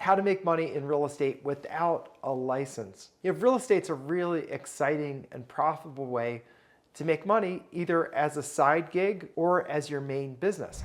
how to make money in real estate without a license. Real estate's a really exciting and profitable way to make money either as a side gig or as your main business.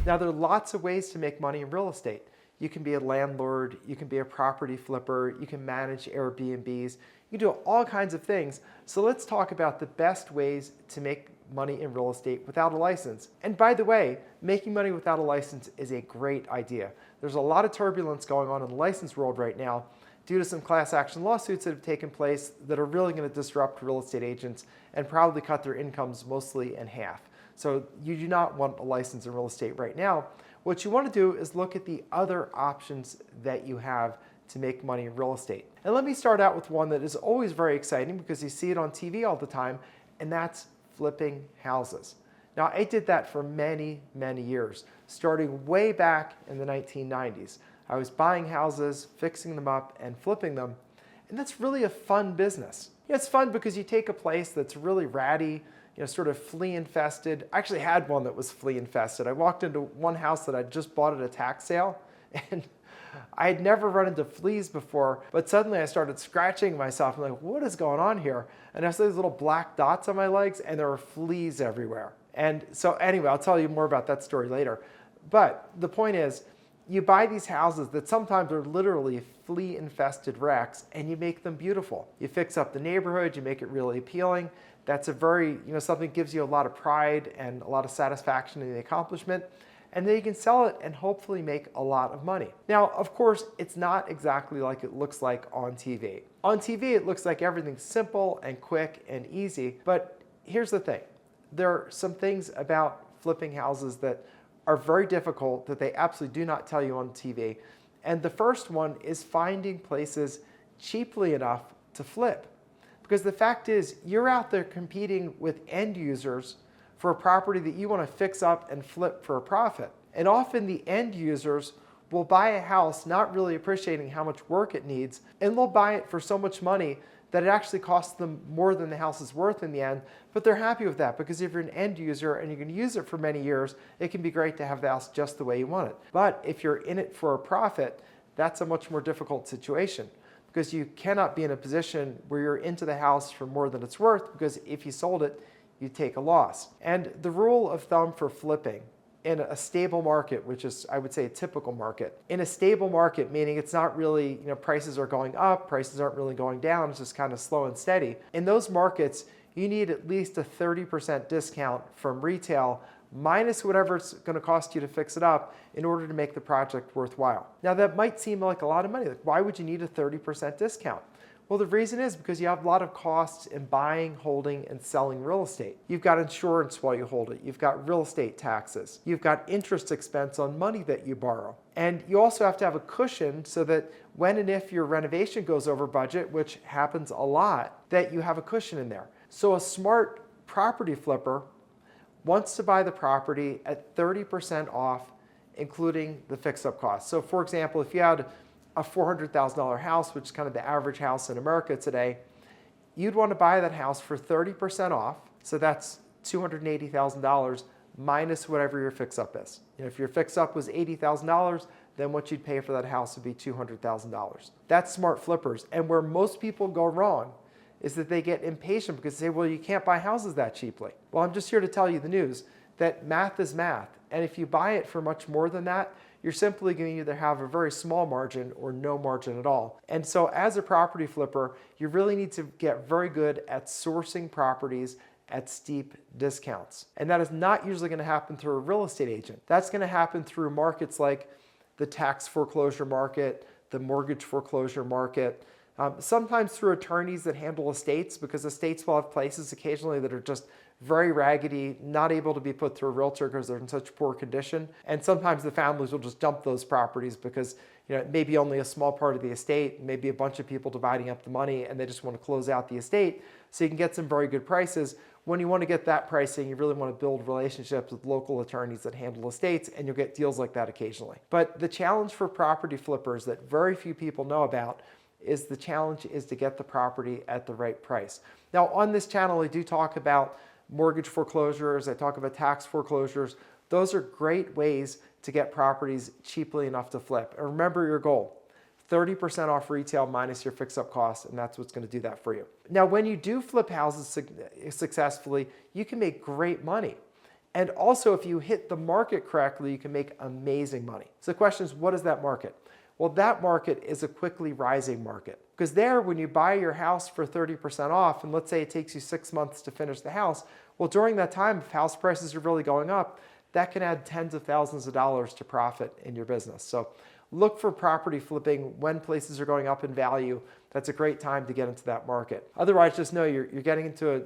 Now, there are lots of ways to make money in real estate. You can be a landlord, you can be a property flipper, you can manage Airbnbs, you can do all kinds of things. So let's talk about the best ways to make money in real estate without a license. And by the way, making money without a license is a great idea. There's a lot of turbulence going on in the license world right now due to some class action lawsuits that have taken place that are really going to disrupt real estate agents and probably cut their incomes mostly in half. So you do not want a license in real estate right now. What you want to do is look at the other options that you have to make money in real estate. And let me start out with one that is always very exciting because you see it on TV all the time, and that's flipping houses. Now, I did that for many, many years, starting way back in the 1990s. I was buying houses, fixing them up, and flipping them, and that's really a fun business. It's fun because you take a place that's really ratty, sort of flea infested. I actually had one that was flea infested. I walked into one house that I just bought at a tax sale, and I had never run into fleas before, but suddenly I started scratching myself. I'm like, what is going on here? And I saw these little black dots on my legs, and there were fleas everywhere. And so anyway, I'll tell you more about that story later. But the point is, you buy these houses that sometimes are literally flea-infested wrecks, and you make them beautiful. You fix up the neighborhood, you make it really appealing. That's a very, something that gives you a lot of pride and a lot of satisfaction in the accomplishment. And then you can sell it and hopefully make a lot of money. Now, of course, it's not exactly like it looks like on TV. On TV, it looks like everything's simple and quick and easy. But here's the thing. There are some things about flipping houses that are very difficult that they absolutely do not tell you on TV. And the first one is finding places cheaply enough to flip. Because the fact is, you're out there competing with end users for a property that you want to fix up and flip for a profit. And often the end users will buy a house not really appreciating how much work it needs, and they'll buy it for so much money that it actually costs them more than the house is worth in the end, but they're happy with that because if you're an end user and you're going to use it for many years, it can be great to have the house just the way you want it. But if you're in it for a profit, that's a much more difficult situation because you cannot be in a position where you're into the house for more than it's worth, because if you sold it, you take a loss. And the rule of thumb for flipping in a stable market, which is, I would say, a typical market. In a stable market, meaning it's not really, prices are going up, prices aren't really going down, it's just kind of slow and steady. In those markets, you need at least a 30% discount from retail minus whatever it's going to cost you to fix it up in order to make the project worthwhile. Now, that might seem like a lot of money. Like, why would you need a 30% discount? Well, the reason is because you have a lot of costs in buying, holding, and selling real estate. You've got insurance while you hold it. You've got real estate taxes. You've got interest expense on money that you borrow. And you also have to have a cushion so that when and if your renovation goes over budget, which happens a lot, that you have a cushion in there. So a smart property flipper wants to buy the property at 30% off, including the fix-up costs. So for example, if you had a $400,000 house, which is kind of the average house in America today, you'd want to buy that house for 30% off. So that's $280,000 minus whatever your fix-up is. If your fix-up was $80,000, then what you'd pay for that house would be $200,000. That's smart flippers. And where most people go wrong is that they get impatient because they say, well, you can't buy houses that cheaply. Well, I'm just here to tell you the news that math is math. And if you buy it for much more than that, you're simply going to either have a very small margin or no margin at all. And so as a property flipper, you really need to get very good at sourcing properties at steep discounts. And that is not usually going to happen through a real estate agent. That's going to happen through markets like the tax foreclosure market, the mortgage foreclosure market, sometimes through attorneys that handle estates, because estates will have places occasionally that are just very raggedy, not able to be put through a realtor because they're in such poor condition. And sometimes the families will just dump those properties because it may be only a small part of the estate, maybe a bunch of people dividing up the money, and they just want to close out the estate. So you can get some very good prices. When you want to get that pricing, you really want to build relationships with local attorneys that handle estates, and you'll get deals like that occasionally. But the challenge for property flippers that very few people know about is the challenge is to get the property at the right price. Now, on this channel, I do talk about mortgage foreclosures, I talk about tax foreclosures. Those are great ways to get properties cheaply enough to flip. And remember your goal, 30% off retail minus your fix-up costs, and that's what's going to do that for you. Now, when you do flip houses successfully, you can make great money. And also, if you hit the market correctly, you can make amazing money. So the question is, what is that market? Well, that market is a quickly rising market. Because there, when you buy your house for 30% off, and let's say it takes you 6 months to finish the house, well, during that time, if house prices are really going up, that can add tens of thousands of dollars to profit in your business. So look for property flipping when places are going up in value. That's a great time to get into that market. Otherwise, just know you're getting into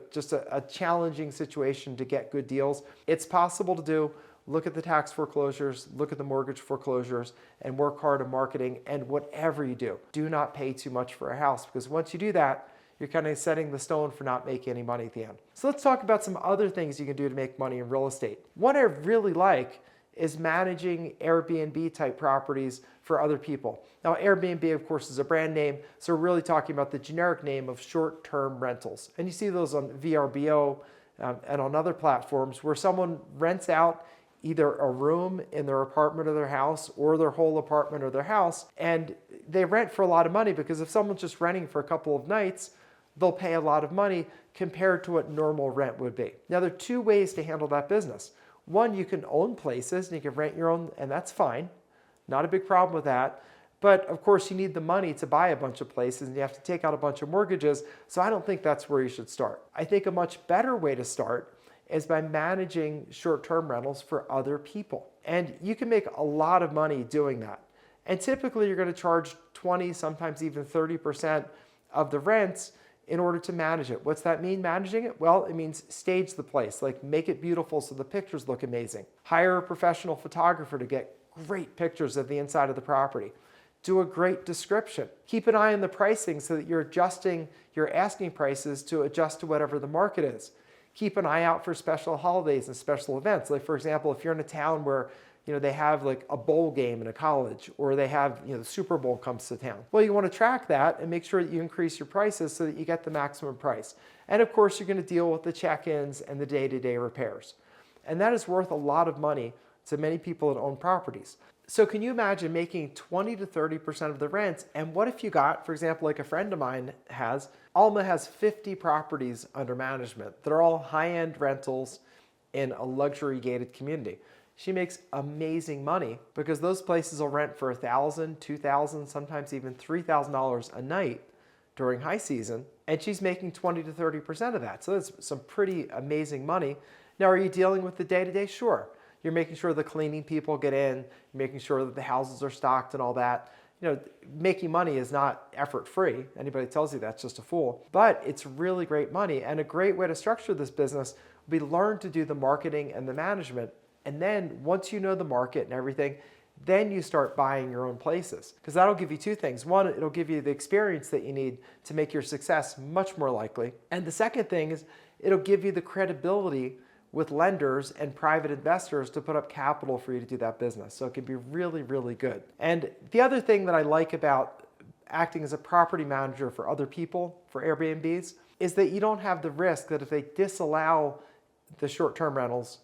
a challenging situation to get good deals. It's possible to do. Look at the tax foreclosures, look at the mortgage foreclosures, and work hard on marketing. And whatever you do, do not pay too much for a house, because once you do that, you're kind of setting the stone for not making any money at the end. So let's talk about some other things you can do to make money in real estate. What I really like is managing Airbnb type properties for other people. Now, Airbnb, of course, is a brand name, so we're really talking about the generic name of short-term rentals. And you see those on VRBO and on other platforms where someone rents out either a room in their apartment or their house, or their whole apartment or their house, and they rent for a lot of money, because if someone's just renting for a couple of nights, they'll pay a lot of money compared to what normal rent would be. Now, there are two ways to handle that business. One, you can own places and you can rent your own, and that's fine. Not a big problem with that. But of course, you need the money to buy a bunch of places and you have to take out a bunch of mortgages. So I don't think that's where you should start. I think a much better way to start is by managing short-term rentals for other people. And you can make a lot of money doing that. And typically you're going to charge 20, sometimes even 30% of the rents in order to manage it. What's that mean, managing it? Well, it means stage the place, like make it beautiful so the pictures look amazing. Hire a professional photographer to get great pictures of the inside of the property. Do a great description. Keep an eye on the pricing so that you're adjusting your asking prices to adjust to whatever the market is. Keep an eye out for special holidays and special events. Like, for example, if you're in a town where they have like a bowl game in a college, or they have, the Super Bowl comes to town. Well, you want to track that and make sure that you increase your prices so that you get the maximum price. And of course, you're going to deal with the check-ins and the day-to-day repairs. And that is worth a lot of money to many people that own properties. So can you imagine making 20 to 30% of the rents? And what if you got, for example, like a friend of mine has, Alma has 50 properties under management. They're all high-end rentals in a luxury gated community. She makes amazing money because those places will rent for $1,000, $2,000, sometimes even $3,000 a night during high season, and she's making 20 to 30% of that. So that's some pretty amazing money. Now, are you dealing with the day-to-day? Sure. You're making sure the cleaning people get in, you're making sure that the houses are stocked and all that. Making money is not effort-free. Anybody that tells you that's just a fool. But it's really great money, and a great way to structure this business will be learn to do the marketing and the management. And then once you know the market and everything, then you start buying your own places. Because that'll give you two things. One, it'll give you the experience that you need to make your success much more likely. And the second thing is it'll give you the credibility with lenders and private investors to put up capital for you to do that business. So it can be really, really good. And the other thing that I like about acting as a property manager for other people, for Airbnbs, is that you don't have the risk that if they disallow the short-term rentals,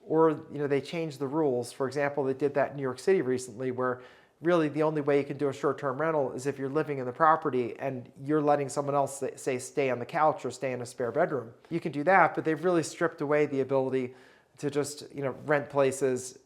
or they change the rules. For example, they did that in New York City recently, where really the only way you can do a short-term rental is if you're living in the property and you're letting someone else say stay on the couch or stay in a spare bedroom. You can do that, but they've really stripped away the ability to just rent places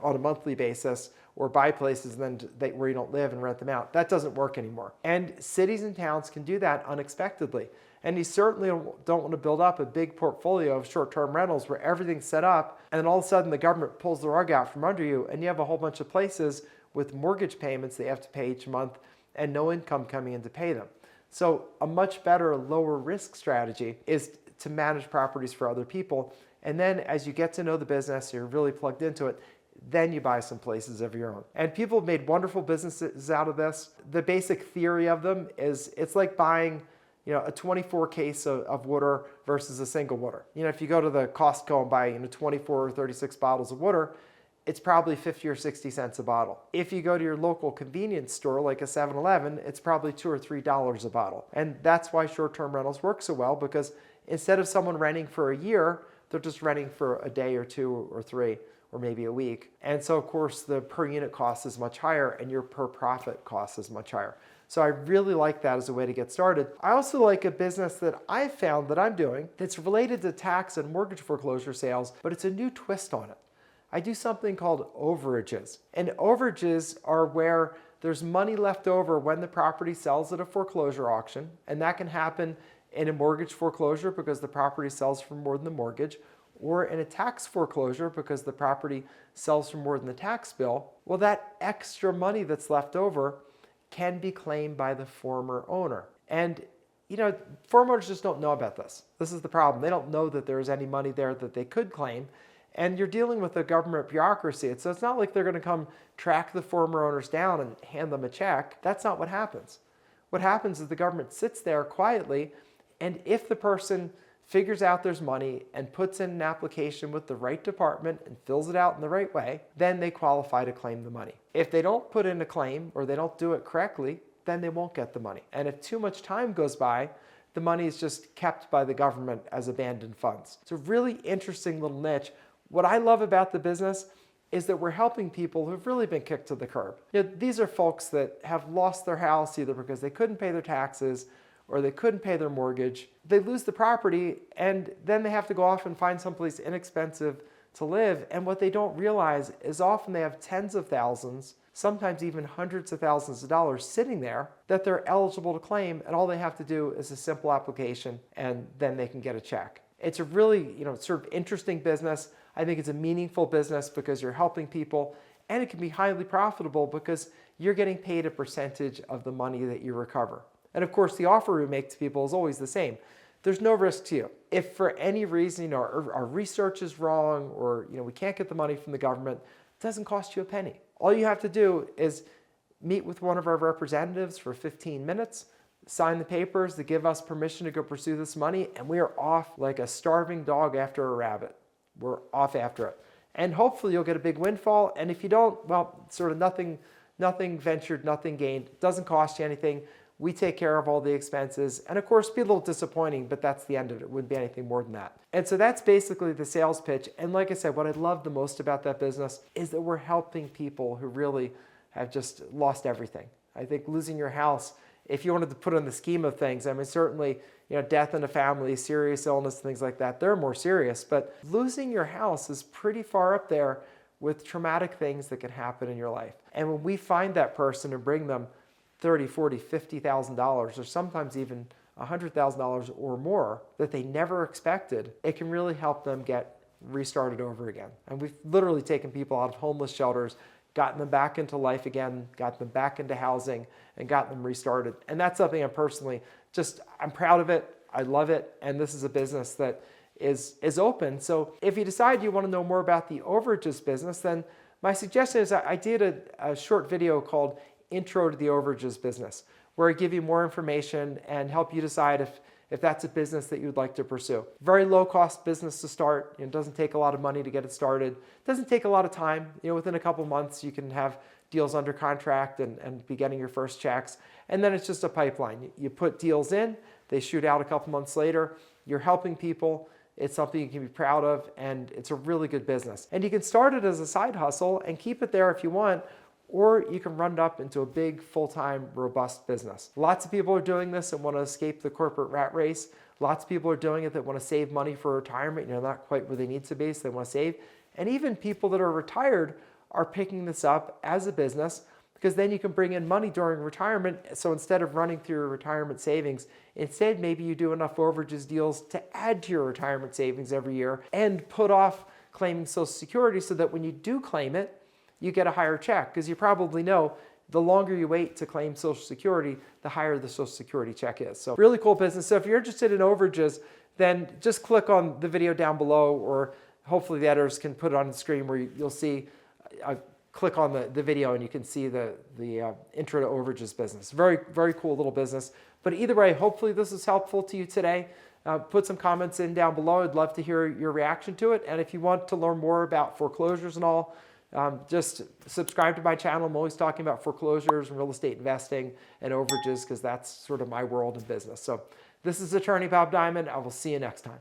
on a monthly basis, or buy places and then where you don't live and rent them out. That doesn't work anymore. And cities and towns can do that unexpectedly. And you certainly don't want to build up a big portfolio of short-term rentals where everything's set up and then all of a sudden the government pulls the rug out from under you and you have a whole bunch of places with mortgage payments they have to pay each month and no income coming in to pay them. So a much better, lower risk strategy is to manage properties for other people. And then as you get to know the business, you're really plugged into it, then you buy some places of your own. And people have made wonderful businesses out of this. The basic theory of them is it's like buying a 24 case of water versus a single water. If you go to the Costco and buy 24 or 36 bottles of water, it's probably 50 or 60 cents a bottle. If you go to your local convenience store like a 7-Eleven, it's probably $2 or $3 a bottle. And that's why short-term rentals work so well, because instead of someone renting for a year, they're just renting for a day or two or three or maybe a week. And so of course the per unit cost is much higher and your per profit cost is much higher. So I really like that as a way to get started. I also like a business that I found that I'm doing that's related to tax and mortgage foreclosure sales, but it's a new twist on it. I do something called overages. And overages are where there's money left over when the property sells at a foreclosure auction, and that can happen in a mortgage foreclosure because the property sells for more than the mortgage, or in a tax foreclosure because the property sells for more than the tax bill. Well, that extra money that's left over can be claimed by the former owner. And former owners just don't know about this. This is the problem. They don't know that there's any money there that they could claim. And you're dealing with a government bureaucracy. So it's not like they're going to come track the former owners down and hand them a check. That's not what happens. What happens is the government sits there quietly, and if the person figures out there's money and puts in an application with the right department and fills it out in the right way, then they qualify to claim the money. If they don't put in a claim or they don't do it correctly, then they won't get the money. And if too much time goes by, the money is just kept by the government as abandoned funds. It's a really interesting little niche. What I love about the business is that we're helping people who've really been kicked to the curb. These are folks that have lost their house either because they couldn't pay their taxes or they couldn't pay their mortgage. They lose the property and then they have to go off and find someplace inexpensive to live. And what they don't realize is often they have tens of thousands, sometimes even hundreds of thousands of dollars sitting there that they're eligible to claim, and all they have to do is a simple application and then they can get a check. It's a really, sort of interesting business. I think it's a meaningful business because you're helping people, and it can be highly profitable because you're getting paid a percentage of the money that you recover. And of course, the offer we make to people is always the same. There's no risk to you. If for any reason our research is wrong or we can't get the money from the government, it doesn't cost you a penny. All you have to do is meet with one of our representatives for 15 minutes, sign the papers that give us permission to go pursue this money, and we are off like a starving dog after a rabbit. We're off after it. And hopefully you'll get a big windfall. And if you don't, well, sort of nothing ventured, nothing gained. It doesn't cost you anything. We take care of all the expenses. And of course, be a little disappointing, but that's the end of it. It wouldn't be anything more than that. And so that's basically the sales pitch. And like I said, what I love the most about that business is that we're helping people who really have just lost everything. I think losing your house, if you wanted to put in the scheme of things, I mean, certainly, death in a family, serious illness, things like that, they're more serious. But losing your house is pretty far up there with traumatic things that can happen in your life. And when we find that person and bring them $30,000, $40,000, $50,000, or sometimes even $100,000 or more that they never expected, it can really help them get restarted over again. And we've literally taken people out of homeless shelters, gotten them back into life again, got them back into housing, and got them restarted. And that's something I'm proud of it. I love it. And this is a business that is open. So if you decide you want to know more about the overages business, then my suggestion is I did a short video called Intro to the Overages Business, where I give you more information and help you decide if that's a business that you'd like to pursue. Very low cost business to start. It doesn't take a lot of money to get it started. It doesn't take a lot of time. Within a couple months, you can have deals under contract and be getting your first checks. And then it's just a pipeline. You put deals in, they shoot out a couple months later. You're helping people. It's something you can be proud of, and it's a really good business. And you can start it as a side hustle and keep it there if you want, or you can run it up into a big, full-time, robust business. Lots of people are doing this and want to escape the corporate rat race. Lots of people are doing it that want to save money for retirement. Not quite where they need to be, so they want to save. And even people that are retired are picking this up as a business because then you can bring in money during retirement. So instead of running through your retirement savings, instead maybe you do enough overages deals to add to your retirement savings every year and put off claiming Social Security so that when you do claim it, you get a higher check, because you probably know the longer you wait to claim Social Security, the higher the Social Security check is. So really cool business. So if you're interested in overages, then just click on the video down below, or hopefully the editors can put it on the screen where you'll see, click on the video and you can see the intro to overages business. Very, very cool little business. But either way, hopefully this is helpful to you today. Put some comments in down below. I'd love to hear your reaction to it. And if you want to learn more about foreclosures and all, just subscribe to my channel. I'm always talking about foreclosures and real estate investing and overages because that's sort of my world of business. So This is Attorney Bob Diamond. I will see you next time.